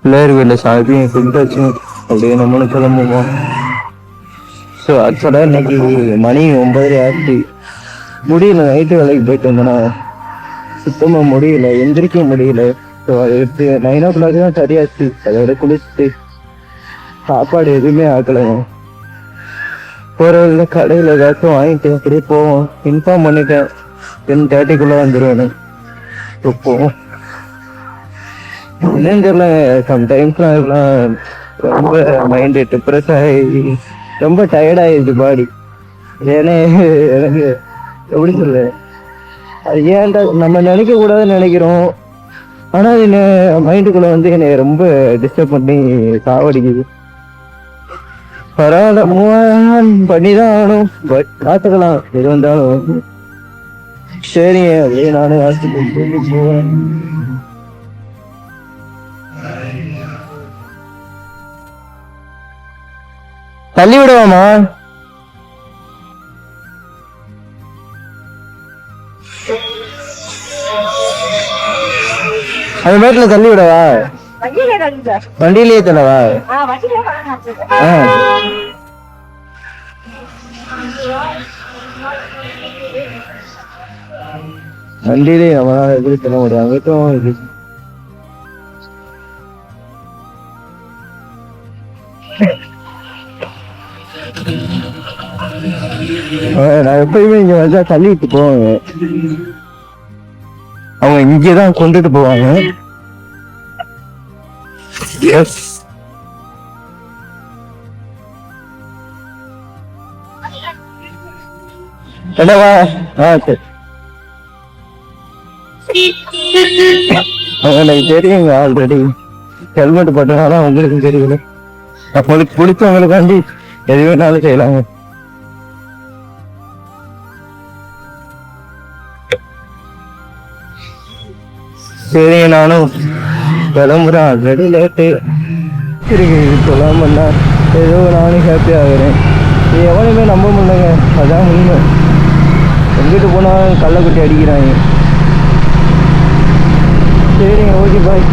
பிள்ளையார் வீட்டில் சாப்பிட்டு கும்பிட்டாச்சு அப்படியே நம்மளும் கிளம்புவோம். ஸோ ஆக்சுவலாக இன்னைக்கு மணி 9:30 ஆச்சு. முடியல, நைட்டு வேலைக்கு போயிட்டு வந்தேன்னா சுத்தமாக முடியல, எந்திரிக்க முடியல. ஸோ அது எடுத்து 9 o'clock தான் சரியாச்சு. அதோட குளிச்சுட்டு சாப்பாடு எதுவுமே ஆக்கலைங்க. போகிற கடையில் ஏதாச்சும் வாங்கிட்டு அப்படியே போவோம். இன்ஃபார்ம் பண்ணிட்டேன் 10:30 வந்துடுவேன்னு. ஸோ போவோம். என்னன்னு தெரியல, சம்டைம்ஸ்லாம் இதெல்லாம் ரொம்ப மைண்டு டிப்ரெஸ் ஆகி ரொம்ப டயர்டாகிடுச்சு பாடி. ஏன்னா எனக்கு எப்படி சொல்ல, அது ஏன்டா நம்ம நினைக்க கூடாதுன்னு நினைக்கிறோம். ஆனால் அது மைண்டுக்குள்ளே வந்து என்னை ரொம்ப டிஸ்டர்ப் பண்ணி சாவடிக்குது. பரவாயில்ல, மூவ் பண்ணி தான் ஆகணும். பட் பார்த்துக்கலாம் எது வந்தாலும். சரிங்க, அப்படியே நானும் ஹாஸ்பிட்டல் போவேன். தள்ளி விடுவாமா? அது மேட்ல தள்ளி விடவா? வண்டியிலேயே தள்ளவா? வண்டியிலே நம்மளால எப்படி தள்ள முடியும்? அங்கிட்டும் நான் எப்பயுமே இங்க வந்தா தள்ளிட்டு போவாங்க. அவங்க இங்கதான் கொண்டுட்டு போவாங்க. எஸ், என்னவா? சரி. எனக்கு தெரியுங்க, ஆல்ரெடி ஹெல்மெட் போட்டனால உங்களுக்கு தெரியல. அப்போதைக்கு பிடிச்சவங்களுக்காண்டி எது வேணாலும் செய்யலாங்க. சரி, நானும் கிளம்புறேன். Already late. சரி, இப்போலாம் பண்ணா ஏதோ நானும் ஹாப்பி ஆகுறேன். எவனையுமே நம்ப முடியலங்க, அதான் உண்மை. எங்கிட்டு போனால் கள்ளக்குட்டி அடிக்கிறாங்க. சரிங்க, ஓகே, பாய்.